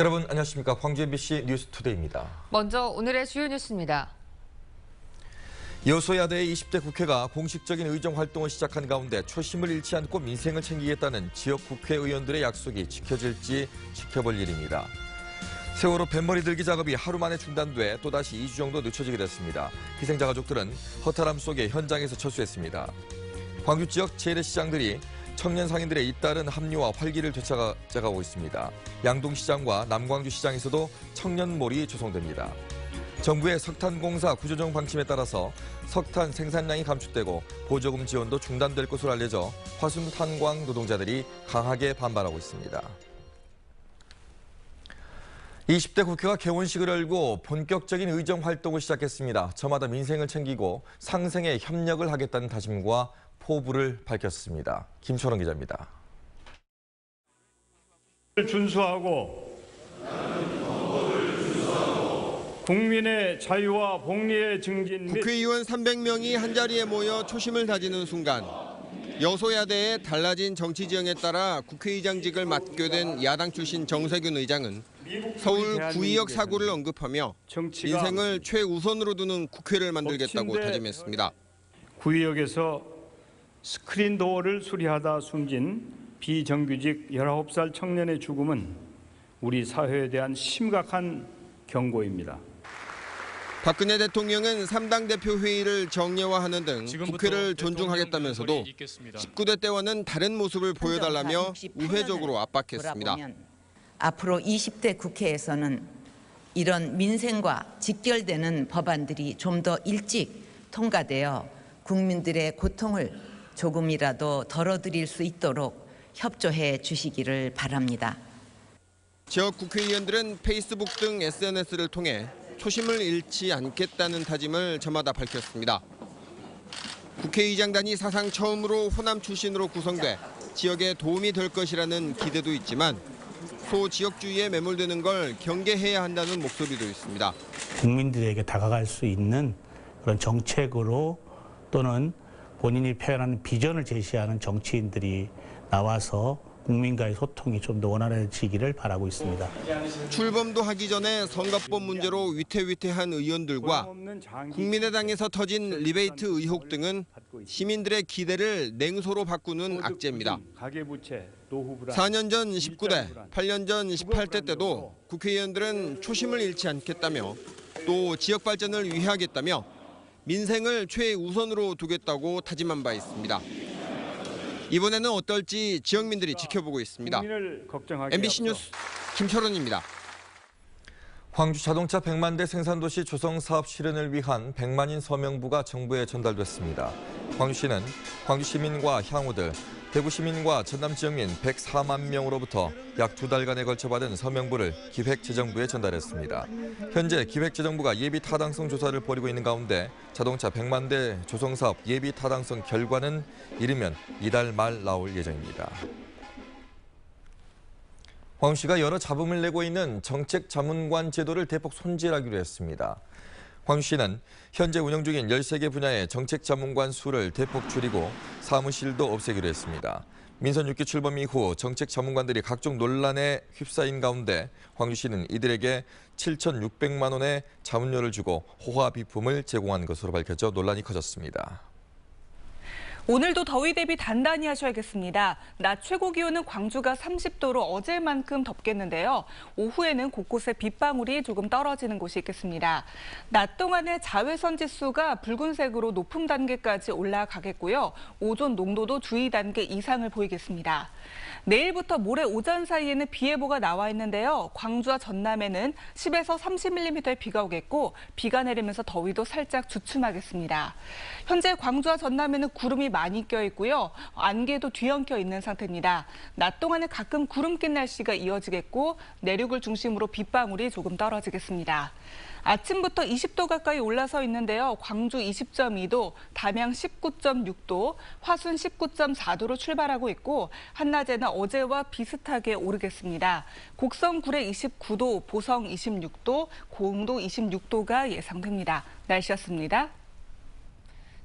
여러분 안녕하십니까. 광주 MBC 뉴스투데이입니다. 먼저 오늘의 주요 뉴스입니다. 여소야대의 20대 국회가 공식적인 의정 활동을 시작한 가운데 초심을 잃지 않고 민생을 챙기겠다는 지역 국회의원들의 약속이 지켜질지 지켜볼 일입니다. 세월호 뱃머리 들기 작업이 하루 만에 중단돼 또다시 2주 정도 늦춰지게 됐습니다. 희생자 가족들은 허탈함 속에 현장에서 철수했습니다. 광주 지역 재래시장들이 청년 상인들의 잇따른 합류와 활기를 되찾아가고 있습니다. 양동시장과 남광주시장에서도 청년몰이 조성됩니다. 정부의 석탄공사 구조조정 방침에 따라서 석탄 생산량이 감축되고 보조금 지원도 중단될 것으로 알려져 화순 탄광 노동자들이 강하게 반발하고 있습니다. 20대 국회가 개원식을 열고 본격적인 의정 활동을 시작했습니다. 저마다 민생을 챙기고 상생에 협력을 하겠다는 다짐과 포부를 밝혔습니다. 김철원 기자입니다. 준수하고 국민의 자유와 복리의 증진 및 국회의원 300명이 한자리에 모여 초심을 다지는 순간 여소야대의 달라진 정치 지형에 따라 국회의장직을 맡게 된 야당 출신 정세균 의장은 서울 구의역 사고를 언급하며 민생을 최우선으로 두는 국회를 만들겠다고 다짐했습니다. 구의역에서 스크린 도어를 수리하다 숨진 비정규직 19살 청년의 죽음은 우리 사회에 대한 심각한 경고입니다. 박근혜 대통령은 3당 대표 회의를 정례화하는 등 국회를 존중하겠다면서도 19대 때와는 다른 모습을 보여달라며 우회적으로 압박했습니다. 앞으로 20대 국회에서는 이런 민생과 직결되는 법안들이 좀 더 일찍 통과되어 국민들의 고통을 조금이라도 덜어드릴 수 있도록 협조해 주시기를 바랍니다. 지역 국회의원들은 페이스북 등 SNS를 통해 초심을 잃지 않겠다는 다짐을 저마다 밝혔습니다. 국회의장단이 사상 처음으로 호남 출신으로 구성돼 지역에 도움이 될 것이라는 기대도 있지만 소지역주의에 매몰되는 걸 경계해야 한다는 목소리도 있습니다. 국민들에게 다가갈 수 있는 그런 정책으로 또는 본인이 표현하는 비전을 제시하는 정치인들이 나와서 국민과의 소통이 좀 더 원활해지기를 바라고 있습니다. 출범도 하기 전에 선거법 문제로 위태위태한 의원들과 국민의당에서 터진 리베이트 의혹 등은 시민들의 기대를 냉소로 바꾸는 악재입니다. 4년 전 19대, 8년 전 18대 때도 국회의원들은 초심을 잃지 않겠다며 또 지역 발전을 위하겠다며 민생을 최우선으로 두겠다고 다짐한 바 있습니다. 이번에는 어떨지 지역민들이 지켜보고 있습니다. MBC 뉴스 김철원입니다. 광주 자동차 100만 대 생산도시 조성 사업 실현을 위한 100만인 서명부가 정부에 전달됐습니다. 광주시는 광주 시민과 향후들, 대구 시민과 전남 지역민 104만 명으로부터 약 2달간에 걸쳐 받은 서명부를 기획재정부에 전달했습니다. 현재 기획재정부가 예비 타당성 조사를 벌이고 있는 가운데 자동차 100만 대 조성 사업 예비 타당성 결과는 이르면 이달 말 나올 예정입니다. 광주시가 여러 잡음을 내고 있는 정책자문관 제도를 대폭 손질하기로 했습니다. 광주시는 현재 운영 중인 13개 분야의 정책자문관 수를 대폭 줄이고 사무실도 없애기로 했습니다. 민선 6기 출범 이후 정책자문관들이 각종 논란에 휩싸인 가운데 광주시는 이들에게 7,600만 원의 자문료를 주고 호화 비품을 제공한 것으로 밝혀져 논란이 커졌습니다. 오늘도 더위 대비 단단히 하셔야겠습니다. 낮 최고 기온은 광주가 30도로 어제만큼 덥겠는데요. 오후에는 곳곳에 빗방울이 조금 떨어지는 곳이 있겠습니다. 낮 동안에 자외선 지수가 붉은색으로 높음 단계까지 올라가겠고요. 오존 농도도 주의 단계 이상을 보이겠습니다. 내일부터 모레 오전 사이에는 비 예보가 나와 있는데요. 광주와 전남에는 10에서 30mm의 비가 오겠고 비가 내리면서 더위도 살짝 주춤하겠습니다. 현재 광주와 전남에는 구름이 많이 껴 있고요. 안개도 뒤엉켜 있는 상태입니다. 낮 동안에 가끔 구름 낀 날씨가 이어지겠고 내륙을 중심으로 빗방울이 조금 떨어지겠습니다. 아침부터 20도 가까이 올라서 있는데요. 광주 20.2도, 담양 19.6도, 화순 19.4도로 출발하고 있고 한낮에는 어제와 비슷하게 오르겠습니다. 곡성 구례 29도, 보성 26도, 고흥도 26도가 예상됩니다. 날씨였습니다.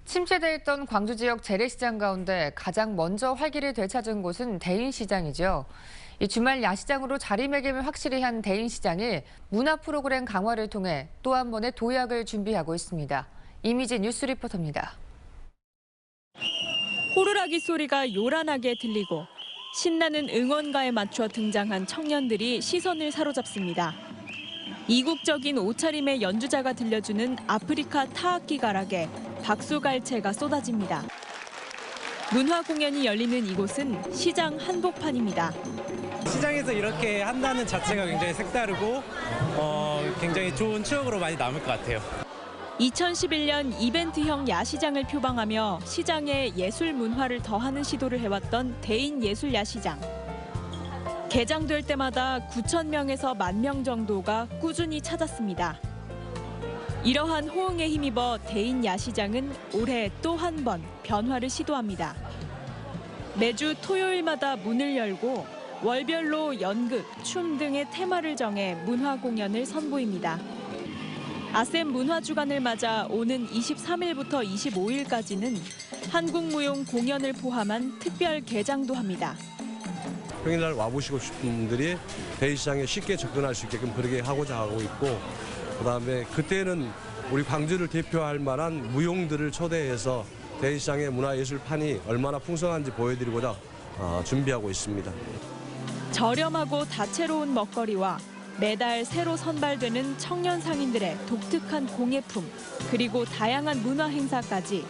침체돼 있던 광주 지역 재래시장 가운데 가장 먼저 활기를 되찾은 곳은 대인시장이죠. 이 주말 야시장으로 자리매김을 확실히 한 대인시장이 문화 프로그램 강화를 통해 또 한 번의 도약을 준비하고 있습니다. 이미지 뉴스 리포터입니다. 호루라기 소리가 요란하게 들리고 신나는 응원가에 맞춰 등장한 청년들이 시선을 사로잡습니다. 이국적인 옷차림의 연주자가 들려주는 아프리카 타악기 가락에 박수갈채가 쏟아집니다. 문화 공연이 열리는 이곳은 시장 한복판입니다. 시장에서 이렇게 한다는 자체가 굉장히 색다르고 굉장히 좋은 추억으로 많이 남을 것 같아요. 2011년 이벤트형 야시장을 표방하며 시장에 예술 문화를 더하는 시도를 해왔던 대인예술야시장. 개장될 때마다 9,000명에서 10,000명 정도가 꾸준히 찾았습니다. 이러한 호응에 힘입어 대인야시장은 올해 또 한 번 변화를 시도합니다. 매주 토요일마다 문을 열고 월별로 연극, 춤 등의 테마를 정해 문화 공연을 선보입니다. 아셈 문화주간을 맞아 오는 23일부터 25일까지는 한국무용 공연을 포함한 특별 개장도 합니다. 평일날 와보시고 싶은 분들이 대인시장에 쉽게 접근할 수 있게끔 그렇게 하고자 하고 있고, 그다음에 그때는 우리 광주를 대표할 만한 무용들을 초대해서 대인시장의 문화예술판이 얼마나 풍성한지 보여드리고자 준비하고 있습니다. 저렴하고 다채로운 먹거리와 매달 새로 선발되는 청년 상인들의 독특한 공예품, 그리고 다양한 문화 행사까지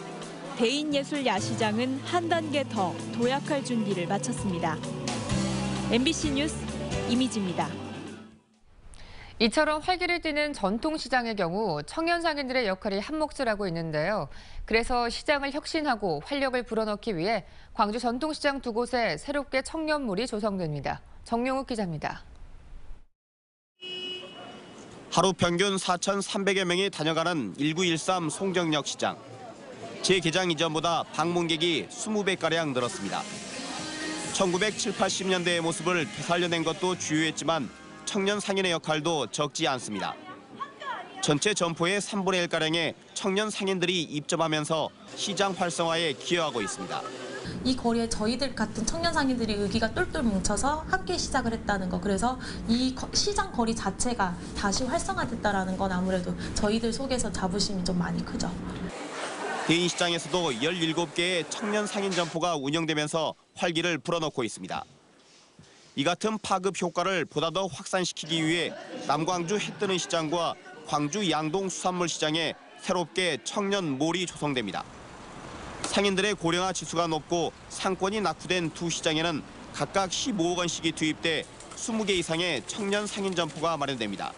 대인예술 야시장은 한 단계 더 도약할 준비를 마쳤습니다. MBC 뉴스 이미지입니다. 이처럼 활기를 띠는 전통시장의 경우 청년 상인들의 역할이 한몫을 하고 있는데요. 그래서 시장을 혁신하고 활력을 불어넣기 위해 광주 전통시장 두 곳에 새롭게 청년몰이 조성됩니다. 정용욱 기자입니다. 하루 평균 4,300여 명이 다녀가는 1913 송정역 시장. 재개장 이전보다 방문객이 20배가량 늘었습니다. 1970, 80년대의 모습을 되살려낸 것도 주요했지만 청년 상인의 역할도 적지 않습니다. 전체 점포의 3분의 1가량의 청년 상인들이 입점하면서 시장 활성화에 기여하고 있습니다. 이 거리에 저희들 같은 청년 상인들이 의기가 똘똘 뭉쳐서 함께 시작을 했다는 거, 그래서 이 시장 거리 자체가 다시 활성화됐다는 건 아무래도 저희들 속에서 자부심이 좀 많이 크죠. 대인시장에서도 17개의 청년 상인 점포가 운영되면서 활기를 불어넣고 있습니다. 이 같은 파급 효과를 보다 더 확산시키기 위해 남광주 해뜨는 시장과 광주 양동 수산물 시장에 새롭게 청년몰이 조성됩니다. 상인들의 고령화 지수가 높고 상권이 낙후된 두 시장에는 각각 15억 원씩이 투입돼 20개 이상의 청년 상인 점포가 마련됩니다.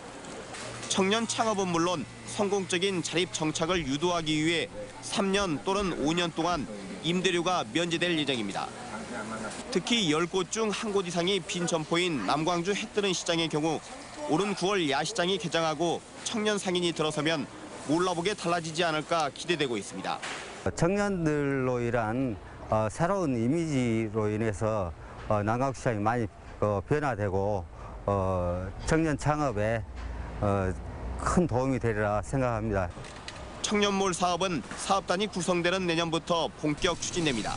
청년 창업은 물론 성공적인 자립 정착을 유도하기 위해 3년 또는 5년 동안 임대료가 면제될 예정입니다. 특히 10곳 중 1곳 이상이 빈 점포인 남광주 해뜨는 시장의 경우 오는 9월 야시장이 개장하고 청년 상인이 들어서면 몰라보게 달라지지 않을까 기대되고 있습니다. 청년들로 인한 새로운 이미지로 인해서 남광주시장이 많이 변화되고 청년 창업에 큰 도움이 되리라 생각합니다. 청년몰 사업은 사업단이 구성되는 내년부터 본격 추진됩니다.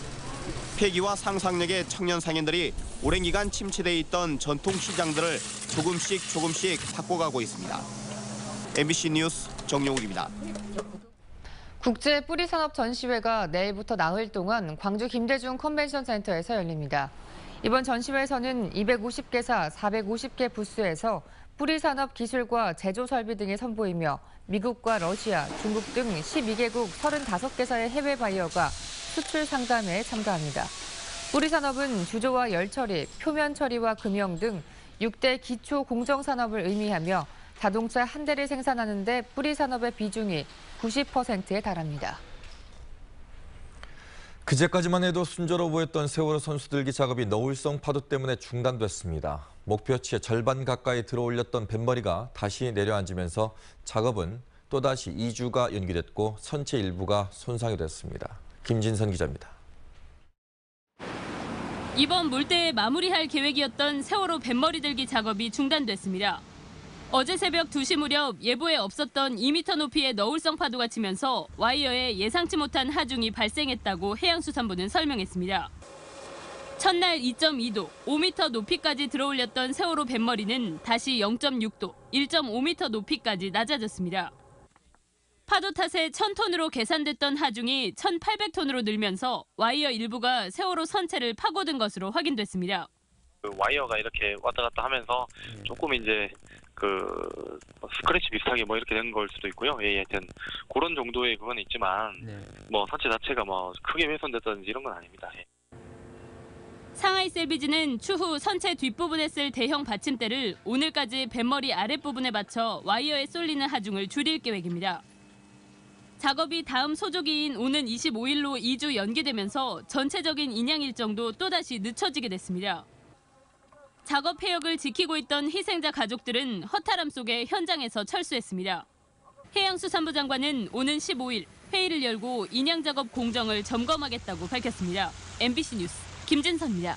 폐기와 상상력의 청년 상인들이 오랜 기간 침체돼 있던 전통 시장들을 조금씩 바꿔가고 있습니다. MBC 뉴스 정용욱입니다. 국제 뿌리산업 전시회가 내일부터 나흘 동안 광주 김대중 컨벤션센터에서 열립니다. 이번 전시회에서는 250개사 450개 부스에서 뿌리산업 기술과 제조 설비 등이 선보이며 미국과 러시아, 중국 등 12개국 35개사의 해외 바이어가 수출 상담회에 참가합니다. 뿌리산업은 주조와 열처리, 표면 처리와 금형 등 6대 기초 공정산업을 의미하며 자동차 한 대를 생산하는 데 뿌리산업의 비중이 90%에 달합니다. 그제까지만 해도 순조로워 보였던 세월호 선수들기 작업이 너울성 파도 때문에 중단됐습니다. 목표치의 절반 가까이 들어올렸던 뱃머리가 다시 내려앉으면서 작업은 또다시 2주가 연기됐고 선체 일부가 손상이 됐습니다. 김진선 기자입니다. 이번 물대에 마무리할 계획이었던 세월호 뱃머리 들기 작업이 중단됐습니다. 어제 새벽 2시 무렵 예보에 없었던 2m 높이의 너울성 파도가 치면서 와이어에 예상치 못한 하중이 발생했다고 해양수산부는 설명했습니다. 첫날 2.2도, 5m 높이까지 들어올렸던 세월호 뱃머리는 다시 0.6도, 1.5m 높이까지 낮아졌습니다. 파도 탓에 1,000톤으로 계산됐던 하중이 1,800톤으로 늘면서 와이어 일부가 세월호 선체를 파고든 것으로 확인됐습니다. 와이어가 이렇게 왔다 갔다 하면서 조금 이제 스크래치 비슷하게 이렇게 된 걸 수도 있고요. 하여튼 그런 정도의 그건 있지만 선체 자체가 크게 훼손됐다든지 이런 건 아닙니다. 상하이 셀비지는 추후 선체 뒷부분에 쓸 대형 받침대를 오늘까지 뱃머리 아랫부분에 받쳐 와이어에 쏠리는 하중을 줄일 계획입니다. 작업이 다음 소조기인 오는 25일로 2주 연기되면서 전체적인 인양 일정도 또다시 늦춰지게 됐습니다. 작업 폐역을 지키고 있던 희생자 가족들은 허탈함 속에 현장에서 철수했습니다. 해양수산부 장관은 오는 15일 회의를 열고 인양 작업 공정을 점검하겠다고 밝혔습니다. MBC 뉴스 김진선입니다.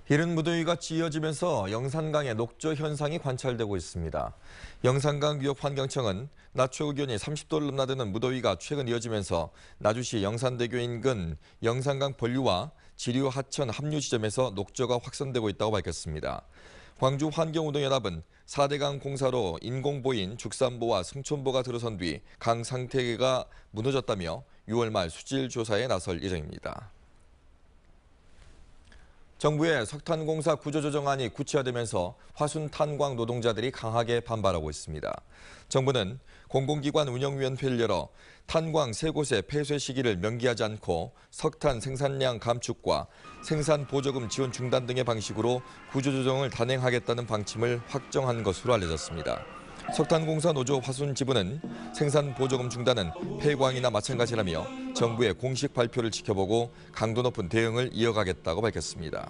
이른 무더위가 찌어지면서 영산강에 녹조 현상이 관찰되고 있습니다. 영산강위협환경청은 낮 최고 기온이 30도를 넘나드는 무더위가 최근 이어지면서 나주시 영산대교 인근 영산강 본류와 지류 하천 합류 지점에서 녹조가 확산되고 있다고 밝혔습니다. 광주 환경운동연합은 4대강 공사로 인공보인 죽산보와 승촌보가 들어선 뒤 강 상태가 무너졌다며 6월 말 수질 조사에 나설 예정입니다. 정부의 석탄공사 구조조정안이 구체화되면서 화순 탄광 노동자들이 강하게 반발하고 있습니다. 정부는 공공기관 운영위원회를 열어 탄광 3곳의 폐쇄 시기를 명기하지 않고 석탄 생산량 감축과 생산 보조금 지원 중단 등의 방식으로 구조조정을 단행하겠다는 방침을 확정한 것으로 알려졌습니다. 석탄공사 노조 화순지부는 생산 보조금 중단은 폐광이나 마찬가지라며 정부의 공식 발표를 지켜보고 강도 높은 대응을 이어가겠다고 밝혔습니다.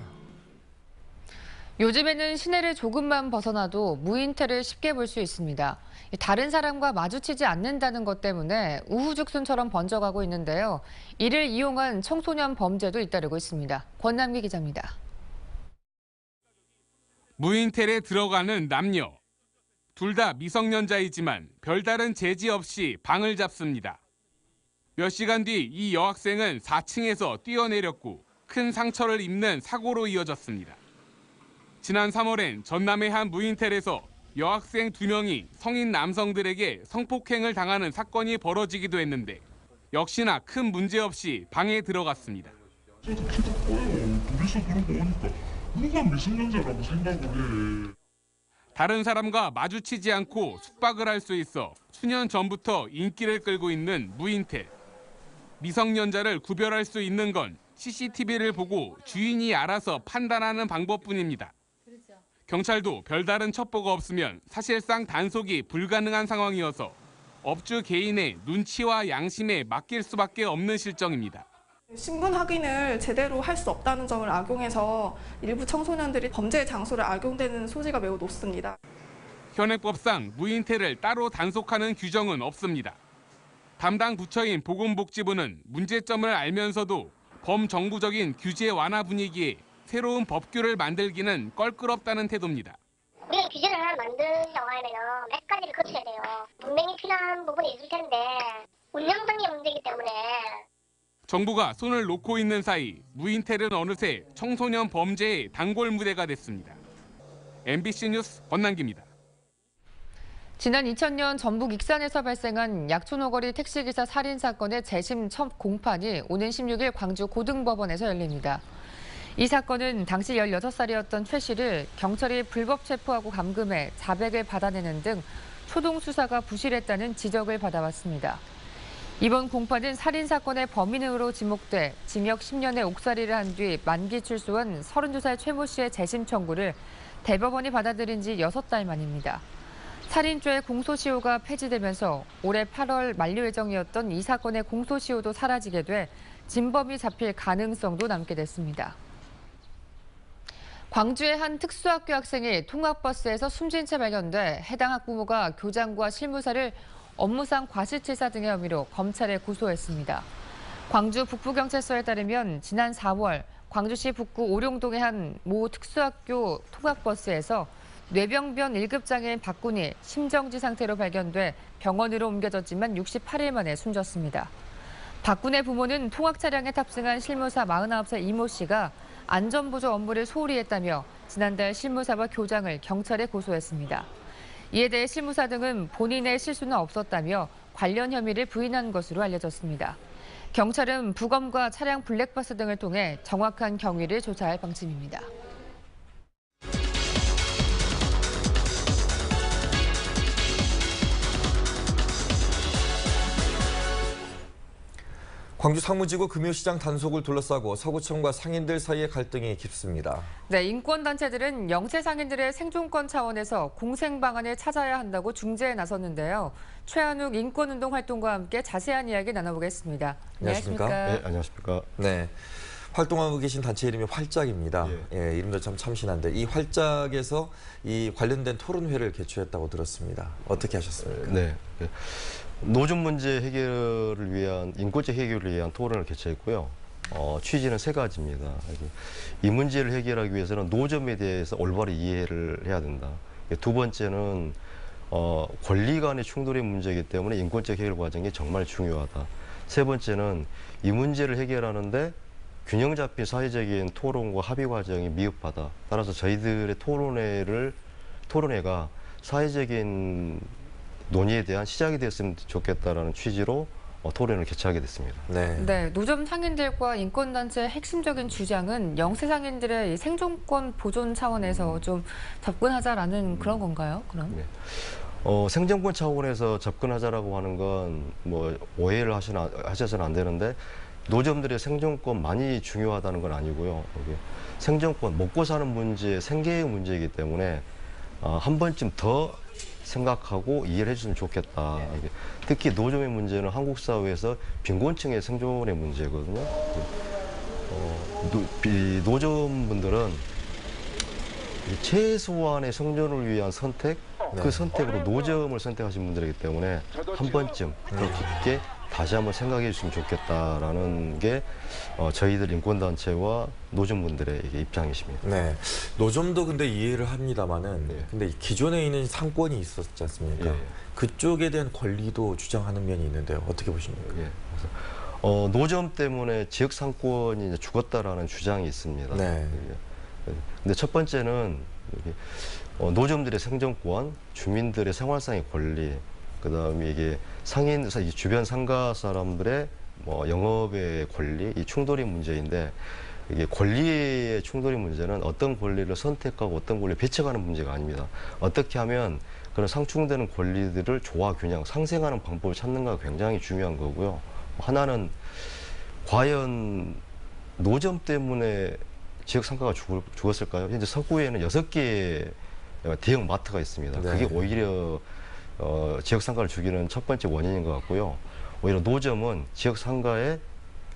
요즘에는 시내를 조금만 벗어나도 무인태를 쉽게 볼 수 있습니다. 다른 사람과 마주치지 않는다는 것 때문에 우후죽순처럼 번져가고 있는데요. 이를 이용한 청소년 범죄도 잇따르고 있습니다. 권남기 기자입니다. 무인텔에 들어가는 남녀. 둘 다 미성년자이지만 별다른 제지 없이 방을 잡습니다. 몇 시간 뒤 이 여학생은 4층에서 뛰어내렸고 큰 상처를 입는 사고로 이어졌습니다. 지난 3월엔 전남의 한 무인텔에서 여학생 2명이 성인 남성들에게 성폭행을 당하는 사건이 벌어지기도 했는데 역시나 큰 문제 없이 방에 들어갔습니다. 저도 키도 커요. 둘이서 그러고 오니까 누가 미성년자라고 생각을 해. 다른 사람과 마주치지 않고 숙박을 할 수 있어 수년 전부터 인기를 끌고 있는 무인텔. 미성년자를 구별할 수 있는 건 CCTV를 보고 주인이 알아서 판단하는 방법뿐입니다. 경찰도 별다른 첩보가 없으면 사실상 단속이 불가능한 상황이어서 업주 개인의 눈치와 양심에 맡길 수밖에 없는 실정입니다. 신분 확인을 제대로 할 수 없다는 점을 악용해서 일부 청소년들이 범죄 장소를 악용되는 소지가 매우 높습니다. 현행법상 무인텔을 따로 단속하는 규정은 없습니다. 담당 부처인 보건복지부는 문제점을 알면서도 범정부적인 규제 완화 분위기에 새로운 법규를 만들기는 껄끄럽다는 태도입니다. 우리가 규제를 하나 만들려고 하면 몇 가지를 거쳐야 돼요. 분명히 필요한 부분이 있을 텐데 운영상의 문제이기 때문에 정부가 손을 놓고 있는 사이 무인텔은 어느새 청소년 범죄의 단골 무대가 됐습니다. MBC 뉴스 권남기입니다. 지난 2000년 전북 익산에서 발생한 약촌오거리 택시기사 살인 사건의 재심 첫 공판이 오는 16일 광주 고등법원에서 열립니다. 이 사건은 당시 16살이었던 최 씨를 경찰이 불법 체포하고 감금해 자백을 받아내는 등 초동 수사가 부실했다는 지적을 받아왔습니다. 이번 공판은 살인 사건의 범인으로 지목돼 징역 10년의 옥살이를 한 뒤 만기 출소한 32살 최 모 씨의 재심 청구를 대법원이 받아들인 지 6달 만입니다. 살인죄의 공소시효가 폐지되면서 올해 8월 만료 예정이었던 이 사건의 공소시효도 사라지게 돼 진범이 잡힐 가능성도 남게 됐습니다. 광주의 한 특수학교 학생이 통학버스에서 숨진 채 발견돼 해당 학부모가 교장과 실무사를 업무상 과실치사 등의 혐의로 검찰에 고소했습니다. 광주 북부경찰서에 따르면 지난 4월 광주시 북구 오룡동의 한 모 특수학교 통학버스에서 뇌병변 1급 장애인 박군이 심정지 상태로 발견돼 병원으로 옮겨졌지만 68일 만에 숨졌습니다. 박군의 부모는 통학 차량에 탑승한 실무사 49살 이모 씨가 안전보조 업무를 소홀히 했다며 지난달 실무사와 교장을 경찰에 고소했습니다. 이에 대해 실무사 등은 본인의 실수는 없었다며 관련 혐의를 부인한 것으로 알려졌습니다. 경찰은 부검과 차량 블랙박스 등을 통해 정확한 경위를 조사할 방침입니다. 광주 상무지구 금요시장 단속을 둘러싸고 서구청과 상인들 사이의 갈등이 깊습니다. 네, 인권단체들은 영세 상인들의 생존권 차원에서 공생 방안을 찾아야 한다고 중재에 나섰는데요. 최한욱 인권운동 활동과 함께 자세한 이야기 나눠보겠습니다. 안녕하십니까? 네, 안녕하십니까? 네. 활동하고 계신 단체 이름이 활짝입니다. 예, 이름도 참 참신한데 이 활짝에서 이 관련된 토론회를 개최했다고 들었습니다. 어떻게 하셨습니까? 네. 노조 문제 해결을 위한 인권적 해결을 위한 토론을 개최했고요. 취지는 세 가지입니다. 이 문제를 해결하기 위해서는 노점에 대해서 올바로 이해를 해야 된다. 두 번째는 권리 간의 충돌의 문제이기 때문에 인권적 해결 과정이 정말 중요하다. 세 번째는 이 문제를 해결하는데 균형 잡힌 사회적인 토론과 합의 과정이 미흡하다. 따라서 저희들의 토론회가 사회적인 논의에 대한 시작이 됐으면 좋겠다라는 취지로 토론을 개최하게 됐습니다. 네, 노점 상인들과 인권단체의 핵심적인 주장은 영세 상인들의 생존권 보존 차원에서 좀 접근하자라는 그런 건가요? 그럼? 네. 생존권 차원에서 접근하자라고 하는 건 뭐 오해를 하셔서는 안 되는데 노점들의 생존권만이 중요하다는 건 아니고요. 생존권, 먹고 사는 문제, 생계의 문제이기 때문에 한 번쯤 더 생각하고 이해를 해주시면 좋겠다. 특히 노점의 문제는 한국 사회에서 빈곤층의 생존의 문제거든요. 노점분들은 최소한의 생존을 위한 선택, 그 선택으로 노점을 선택하신 분들이기 때문에 한 번쯤 더 깊게 다시 한번 생각해 주시면 좋겠다라는 게 저희들 인권단체와 노점분들의 입장이십니다. 네, 노점도 근데 이해를 합니다만은 근데 기존에 있는 상권이 있었지 않습니까? 그쪽에 대한 권리도 주장하는 면이 있는데요. 어떻게 보십니까? 노점 때문에 지역 상권이 이제 죽었다라는 주장이 있습니다. 근데 첫 번째는 노점들의 생존권, 주민들의 생활상의 권리, 그다음에 이게 이 주변 상가 사람들의 영업의 권리, 이 충돌의 문제인데 이게 권리의 충돌의 문제는 어떤 권리를 선택하고 어떤 권리를 배척하는 문제가 아닙니다. 어떻게 하면 그런 상충되는 권리들을 조화 균형, 상생하는 방법을 찾는가가 굉장히 중요한 거고요. 하나는 과연 노점 때문에 지역 상가가 죽었을까요? 현재 서구에는 6개의 대형 마트가 있습니다. 그게 오히려 지역 상가를 죽이는 첫 번째 원인인 것 같고요. 오히려 노점은 지역 상가의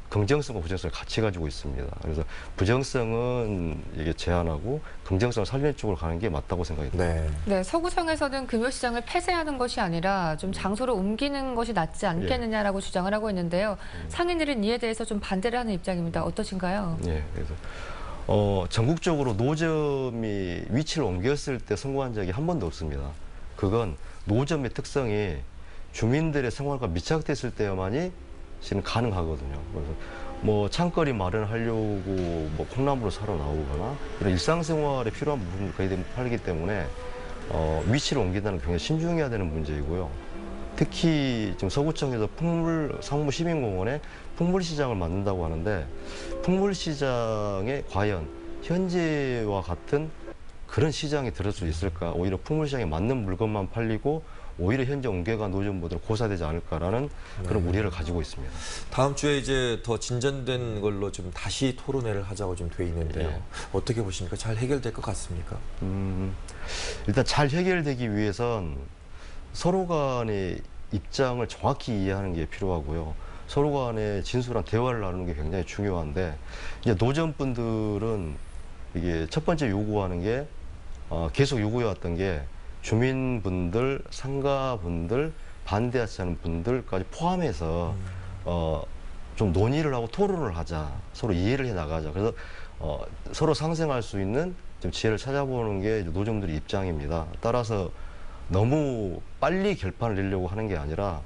긍정성과 부정성을 같이 가지고 있습니다. 그래서 부정성은 이게 제한하고 긍정성을 살리는 쪽으로 가는 게 맞다고 생각이 듭니다. 네, 서구청에서는 금요시장을 폐쇄하는 것이 아니라 좀 장소로 옮기는 것이 낫지 않겠느냐라고 주장을 하고 있는데요. 상인들은 이에 대해서 좀 반대를 하는 입장입니다. 어떠신가요? 그래서 전국적으로 노점이 위치를 옮겼을 때 성공한 적이 한 번도 없습니다. 그건 노점의 특성이 주민들의 생활과 밀착됐을 때만이 지금 가능하거든요. 그래서 뭐 창거리 마련하려고 콩나물을 사러 나오거나 이런 일상생활에 필요한 부분을 거의 팔기 때문에 위치를 옮긴다는 게 굉장히 신중해야 되는 문제이고요. 특히 지금 서구청에서 상무시민공원에 풍물시장을 만든다고 하는데 풍물시장에 과연 현재와 같은 그런 시장이 들을 수 있을까? 오히려 풍물시장에 맞는 물건만 팔리고 오히려 현재 옮겨간 노점보다 고사되지 않을까라는 그런 우려를 가지고 있습니다. 다음 주에 이제 더 진전된 걸로 좀 다시 토론회를 하자고 좀 돼 있는데요. 어떻게 보십니까? 잘 해결될 것 같습니까? 일단 잘 해결되기 위해선 서로 간의 입장을 정확히 이해하는 게 필요하고요. 서로 간의 진솔한 대화를 나누는 게 굉장히 중요한데 이제 노점분들은 이게 첫 번째 요구하는 게 계속 요구해왔던 게 주민분들, 상가분들, 반대하지 않은 분들까지 포함해서 좀 논의를 하고 토론을 하자, 서로 이해를 해 나가자. 그래서 서로 상생할 수 있는 좀 지혜를 찾아보는 게 노점들의 입장입니다. 따라서 너무 빨리 결판을 내려고 하는 게 아니라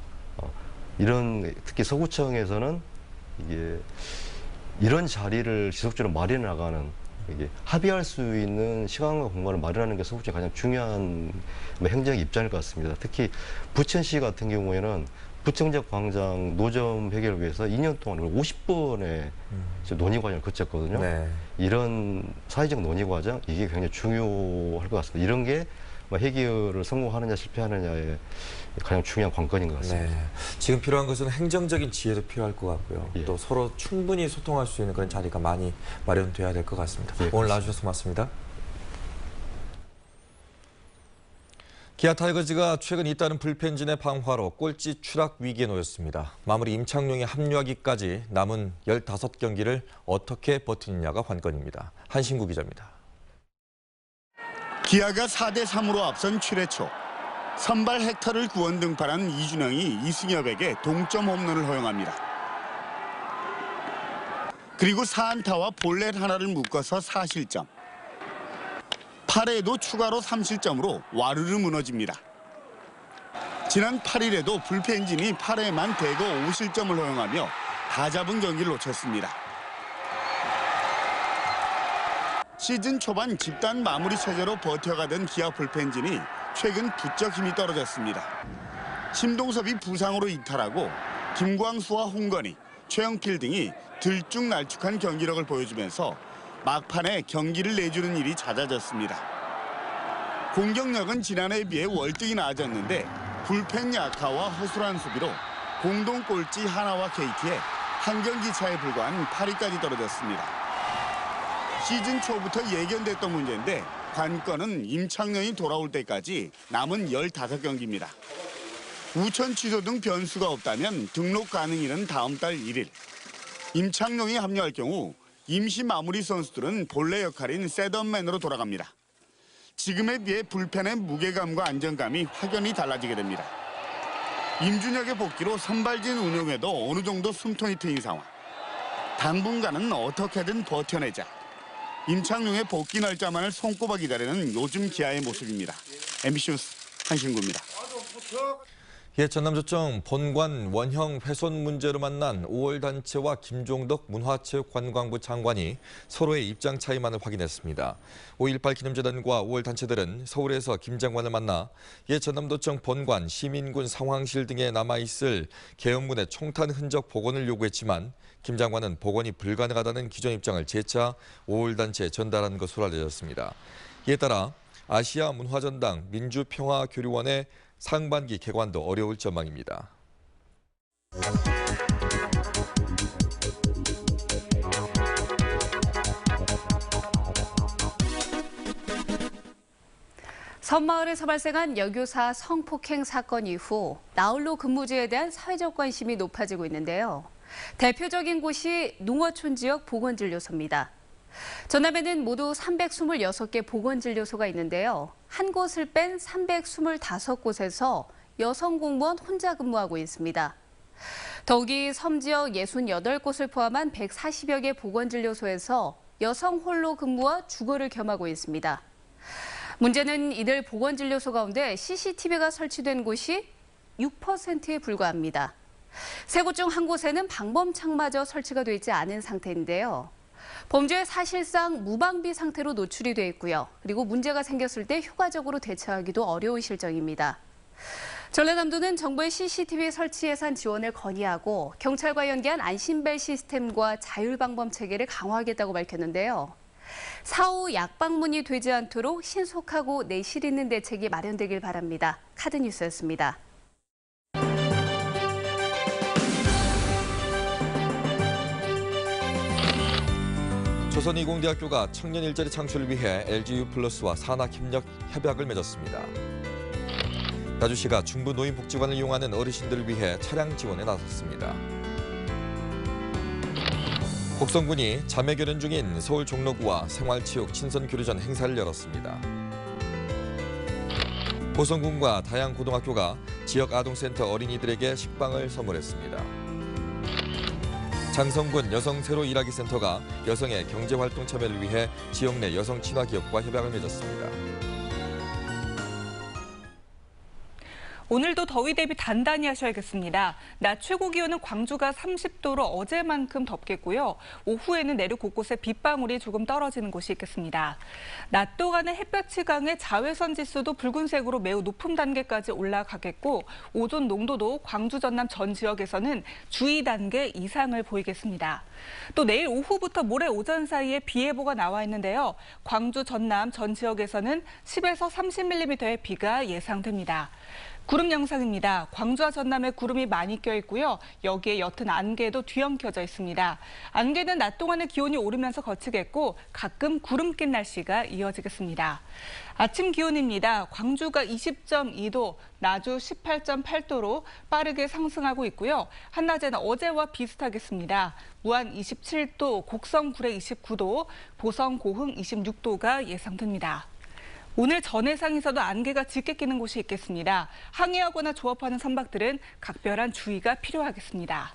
이런 특히 서구청에서는 이게 이런 자리를 지속적으로 마련해 나가는, 이게 합의할 수 있는 시간과 공간을 마련하는 게 서울시의 가장 중요한 행정의 입장일 것 같습니다. 특히 부천시 같은 경우에는 부청역 광장 노점 해결을 위해서 2년 동안 50번의 논의 과정을 거쳤거든요. 네. 이런 사회적 논의 과정, 이게 굉장히 중요할 것 같습니다. 이런 게 해결을 성공하느냐 실패하느냐의 가장 중요한 관건인 것 같습니다. 네. 지금 필요한 것은 행정적인 지혜도 필요할 것 같고요. 또 서로 충분히 소통할 수 있는 그런 자리가 많이 마련돼야 될 것 같습니다. 오늘 나와주셔서 고맙습니다. 기아 타이거즈가 최근 잇따른 불펜진의 방화로 꼴찌 추락 위기에 놓였습니다. 마무리 임창용이 합류하기까지 남은 15경기를 어떻게 버티느냐가 관건입니다. 한신구 기자입니다. 기아가 4대3으로 앞선 7회 초 선발 헥터를 구원 등판한 이준영이 이승엽에게 동점 홈런을 허용합니다. 그리고 4안타와 볼넷 하나를 묶어서 4실점. 8회에도 추가로 3실점으로 와르르 무너집니다. 지난 8일에도 불펜진이 8회만 대거 5실점을 허용하며 다 잡은 경기를 놓쳤습니다. 시즌 초반 집단 마무리 체제로 버텨가던 기아 불펜진이 최근 부쩍 힘이 떨어졌습니다. 심동섭이 부상으로 이탈하고 김광수와 홍건희, 최영필 등이 들쭉날쭉한 경기력을 보여주면서 막판에 경기를 내주는 일이 잦아졌습니다. 공격력은 지난해에 비해 월등히 나아졌는데 불펜 약화와 허술한 수비로 공동 꼴찌 하나와 KT에 한 경기 차에 불과한 8위까지 떨어졌습니다. 시즌 초부터 예견됐던 문제인데 관건은 임창용이 돌아올 때까지 남은 15경기입니다. 우천 취소 등 변수가 없다면 등록 가능일은 다음 달 1일. 임창용이 합류할 경우 임시 마무리 선수들은 본래 역할인 셋업맨으로 돌아갑니다. 지금에 비해 불펜의 무게감과 안정감이 확연히 달라지게 됩니다. 임준혁의 복귀로 선발진 운용에도 어느 정도 숨통이 트인 상황. 당분간은 어떻게든 버텨내자. 임창용의 복귀 날짜만을 손꼽아 기다리는 요즘 기아의 모습입니다. MBC 뉴스 한신구입니다. 전남도청 본관 원형 훼손 문제로 만난 5월 단체와 김종덕 문화체육관광부 장관이 서로의 입장 차이만을 확인했습니다. 5.18 기념재단과 5월 단체들은 서울에서 김 장관을 만나 전남도청 본관, 시민군 상황실 등에 남아있을 계엄문의 총탄 흔적 복원을 요구했지만 김 장관은 복원이 불가능하다는 기존 입장을 재차 5월 단체에 전달한 것으로 알려졌습니다. 이에 따라 아시아 문화전당 민주평화교류원의 상반기 개관도 어려울 전망입니다. 섬마을에서 발생한 여교사 성폭행 사건 이후 나홀로 근무제에 대한 사회적 관심이 높아지고 있는데요. 대표적인 곳이 농어촌 지역 보건진료소입니다. 전남에는 모두 326개 보건진료소가 있는데요. 한 곳을 뺀 325곳에서 여성 공무원 혼자 근무하고 있습니다. 더욱이 섬 지역 68곳을 포함한 140여 개 보건진료소에서 여성 홀로 근무와 주거를 겸하고 있습니다. 문제는 이들 보건진료소 가운데 CCTV가 설치된 곳이 6%에 불과합니다. 세 곳 중 한 곳에는 방범창마저 설치가 되지 않은 상태인데요. 범죄에 사실상 무방비 상태로 노출이 돼 있고요. 그리고 문제가 생겼을 때 효과적으로 대처하기도 어려운 실정입니다. 전라남도는 정부의 CCTV 설치 예산 지원을 건의하고 경찰과 연계한 안심벨 시스템과 자율방범 체계를 강화하겠다고 밝혔는데요. 사후 약방문이 되지 않도록 신속하고 내실 있는 대책이 마련되길 바랍니다. 카드뉴스였습니다. 조선이공대학교가 청년 일자리 창출을 위해 LGU+와 산학협력 협약을 맺었습니다. 나주시가 중부 노인복지관을 이용하는 어르신들을 위해 차량 지원에 나섰습니다. 곡성군이 자매 결연 중인 서울 종로구와 생활체육 친선교류전 행사를 열었습니다. 보성군과 다양고등학교가 지역 아동센터 어린이들에게 식빵을 선물했습니다. 장성군 여성 새로 일하기 센터가 여성의 경제활동 참여를 위해 지역 내 여성 친화 기업과 협약을 맺었습니다. 오늘도 더위 대비 단단히 하셔야겠습니다. 낮 최고 기온은 광주가 30도로 어제만큼 덥겠고요. 오후에는 내륙 곳곳에 빗방울이 조금 떨어지는 곳이 있겠습니다. 낮 동안은 햇볕이 강해 자외선 지수도 붉은색으로 매우 높은 단계까지 올라가겠고 오존 농도도 광주 전남 전 지역에서는 주의 단계 이상을 보이겠습니다. 또 내일 오후부터 모레 오전 사이에 비 예보가 나와 있는데요. 광주 전남 전 지역에서는 10에서 30mm의 비가 예상됩니다. 구름 영상입니다. 광주와 전남에 구름이 많이 껴 있고요. 여기에 옅은 안개도 뒤엉켜져 있습니다. 안개는 낮 동안에 기온이 오르면서 거치겠고 가끔 구름 낀 날씨가 이어지겠습니다. 아침 기온입니다. 광주가 20.2도, 나주 18.8도로 빠르게 상승하고 있고요. 한낮에는 어제와 비슷하겠습니다. 무안 27도, 곡성 구례 29도, 보성 고흥 26도가 예상됩니다. 오늘 전해상에서도 안개가 짙게 끼는 곳이 있겠습니다. 항해하거나 조업하는 선박들은 각별한 주의가 필요하겠습니다.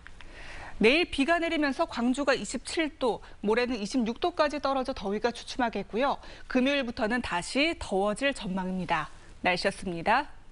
내일 비가 내리면서 광주가 27도, 모레는 26도까지 떨어져 더위가 주춤하겠고요. 금요일부터는 다시 더워질 전망입니다. 날씨였습니다.